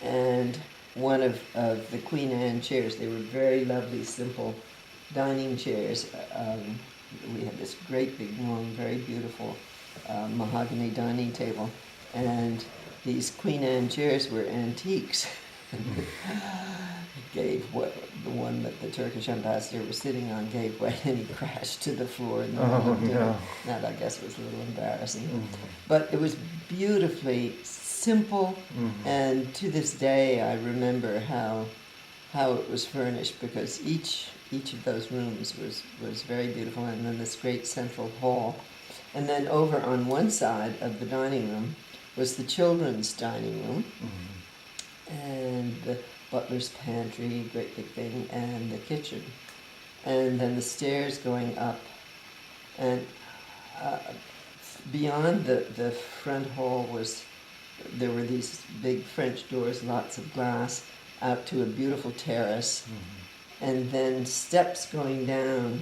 and one of the Queen Anne chairs. They were very lovely, simple dining chairs. We had this great big, long, very beautiful mahogany dining table, and these Queen Anne chairs were antiques. Gave what the one that the Turkish ambassador was sitting on gave way, and he crashed to the floor in the middle of dinner. That, I guess, was a little embarrassing. But it was beautifully simple, and to this day I remember how it was furnished, because each of those rooms was very beautiful, and then this great central hall. And then over on one side of the dining room was the children's dining room, and the butler's pantry, great big thing, and the kitchen. And then the stairs going up. And beyond the front hall there were these big French doors, lots of glass, out to a beautiful terrace. And then steps going down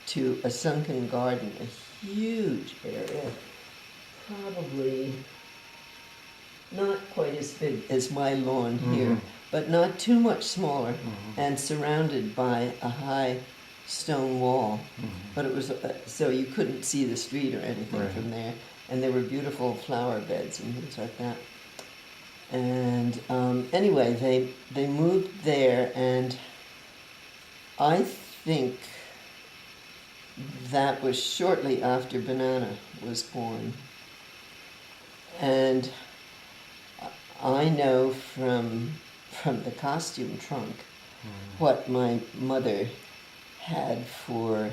to a sunken garden, a huge area, probably not quite as big as my lawn here, but not too much smaller, and surrounded by a high stone wall. But it was so you couldn't see the street or anything from there, and there were beautiful flower beds and things like that. And anyway, they moved there, and I think that was shortly after Banana was born. And I know from the costume trunk what my mother had for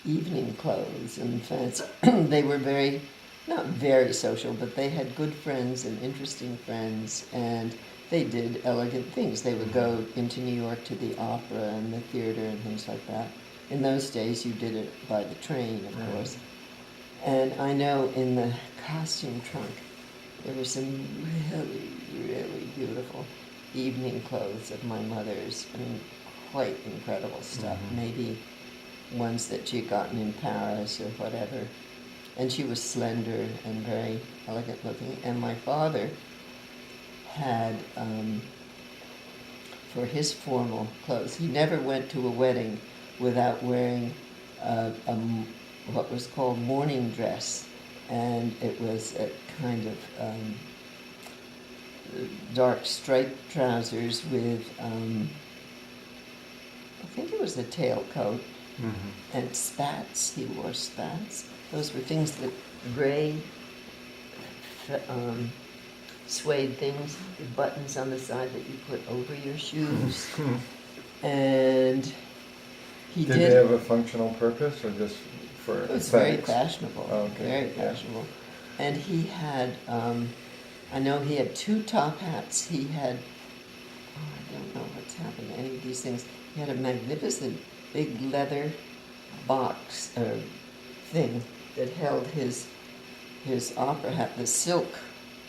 evening clothes and fancy. They were not very social, but they had good friends and interesting friends, and they did elegant things. They would go into New York to the opera and the theater and things like that. In those days, you did it by the train, of course. And I know in the costume trunk, there were some really, really beautiful evening clothes of my mother's. I mean, quite incredible stuff. Maybe ones that she had gotten in Paris or whatever. And she was slender and very elegant looking. And my father had, for his formal clothes, he never went to a wedding without wearing what was called morning dress. And it was a kind of dark striped trousers with, I think it was a tailcoat, and spats. He wore spats. Those were things that gray suede things with buttons on the side that you put over your shoes. And he did. Did they have a functional purpose, or just for It was aesthetics? very fashionable, very fashionable. And he had, I know he had 2 top hats. He had, I don't know what's happened to any of these things. He had a magnificent big leather box or thing that held his opera hat, the silk,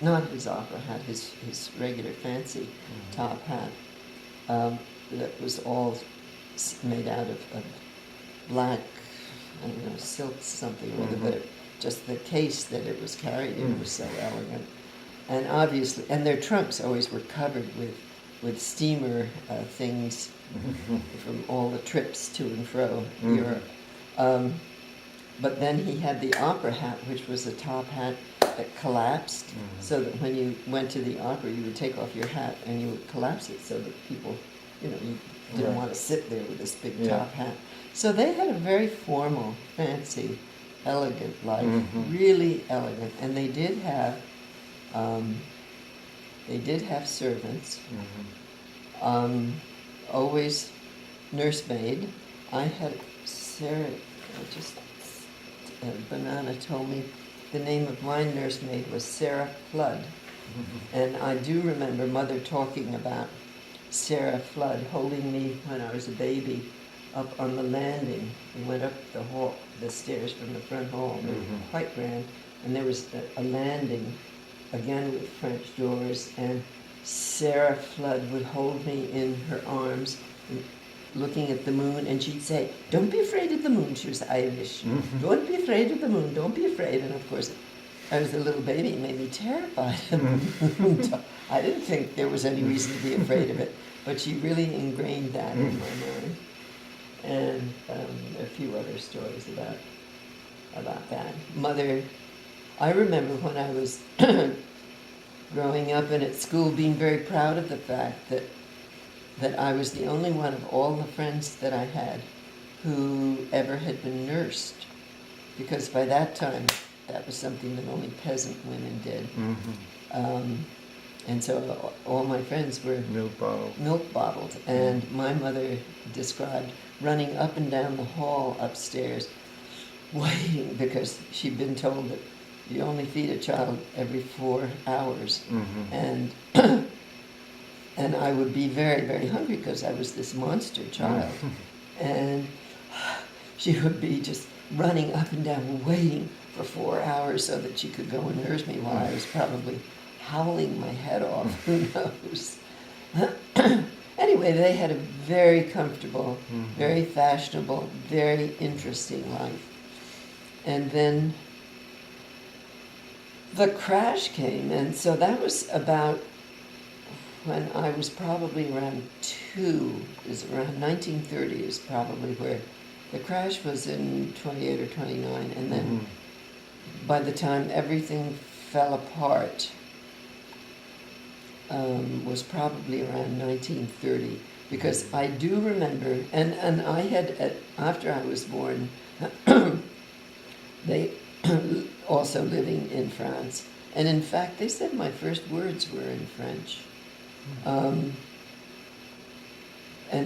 not his opera hat, his regular fancy top hat, that was all made out of black, I don't know, silk something or other, but just the case that it was carried in was so elegant. And obviously, and their trunks always were covered with steamer things from all the trips to and fro Europe. But then he had the opera hat, which was a top hat that collapsed, so that when you went to the opera, you would take off your hat and you would collapse it so that people, you didn't want to sit there with this big top hat. So they had a very formal, fancy, elegant life, really elegant. And they did have servants, always nursemaid. I had Sarah, Banana told me the name of my nursemaid was Sarah Flood. And I do remember Mother talking about Sarah Flood holding me when I was a baby up on the landing. We went up the stairs from the front hall. They were quite grand. And there was a landing, again with French doors, and Sarah Flood would hold me in her arms, looking at the moon, and she'd say, "Don't be afraid of the moon." She was Irish. "Don't be afraid of the moon, don't be afraid." And of course, I was a little baby, it made me terrified. I didn't think there was any reason to be afraid of it, but she really ingrained that in my mind. And a few other stories about that. Mother, I remember when I was growing up and at school being very proud of the fact that I was the only one of all the friends that I had who ever had been nursed. Because by that time, that was something that only peasant women did. And so all my friends were milk bottled. And my mother described running up and down the hall upstairs, waiting, because she'd been told that you only feed a child every 4 hours. And and I would be very, very hungry because I was this monster child. And she would be just running up and down, waiting for 4 hours so that she could go and nurse me while I was probably howling my head off. Who knows? Anyway, they had a very comfortable, very fashionable, very interesting life. And then the crash came, and so that was about when I was probably around 2, is around 1930 is probably where the crash was in 28 or 29, and then by the time everything fell apart was probably around 1930, because I do remember, and I had, after I was born, they also living in France, and in fact they said my first words were in French. And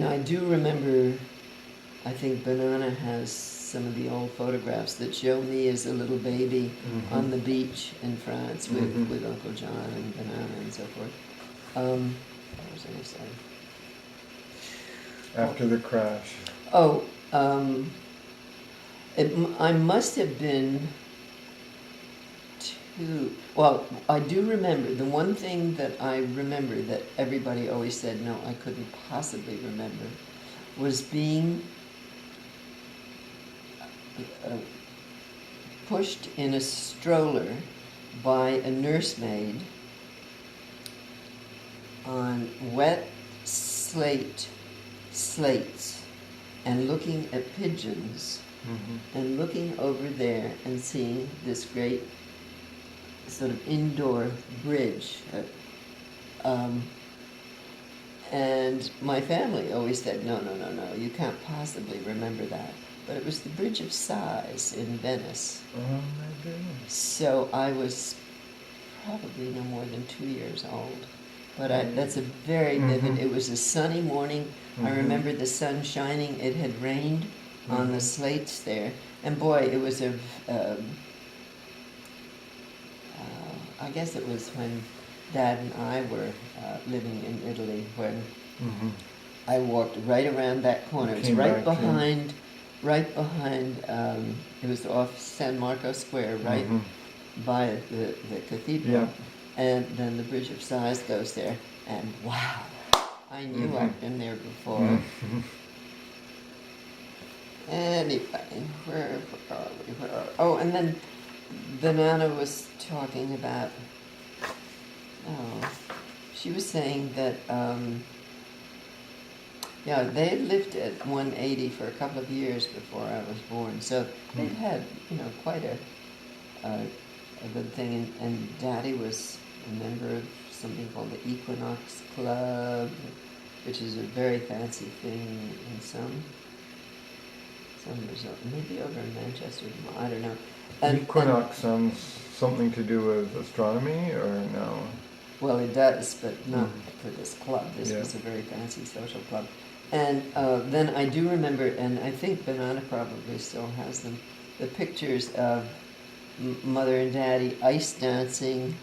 I do remember, I think Banana has some of the old photographs that show me as a little baby on the beach in France with Uncle John and Banana and so forth. What was I going to say? After the crash. I must have been 2. Well, I do remember, the one thing that I remember that everybody always said, no, I couldn't possibly remember, was being pushed in a stroller by a nursemaid on wet slates and looking at pigeons and looking over there and seeing this great sort of indoor bridge. And my family always said, no, you can't possibly remember that. But it was the Bridge of Sighs in Venice. Oh my goodness. So I was probably no more than 2 years old. But that's a very vivid, it was a sunny morning. I remember the sun shining. It had rained on the slates there. And boy, it was I guess it was when Dad and I were living in Italy, when I walked right around that corner. It's right behind, it was off San Marco Square, right by the cathedral. Yeah. And then the Bridge of Sighs goes there, and wow, I knew I'd been there before. Anyway, where are we? Oh, and then Banana was talking about, she was saying that, they had lived at 180 for a couple of years before I was born, so they'd had, quite a good thing, and Daddy was a member of something called the Equinox Club, which is a very fancy thing in some resort, maybe over in Manchester, I don't know. Equinox sounds something to do with astronomy, or no? Well, it does, but not for this club. This was a very fancy social club. And then I do remember, and I think Banana probably still has them, the pictures of Mother and Daddy ice dancing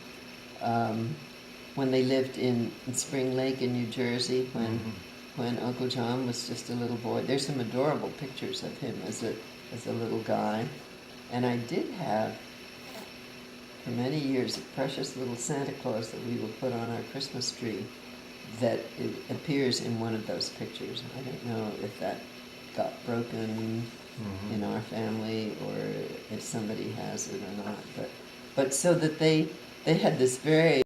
when they lived in Spring Lake in New Jersey, when Uncle John was just a little boy. There's some adorable pictures of him as a little guy. And I did have, for many years, a precious little Santa Claus that we would put on our Christmas tree that it appears in one of those pictures. I don't know if that got broken in our family or if somebody has it or not, but but so that they had this very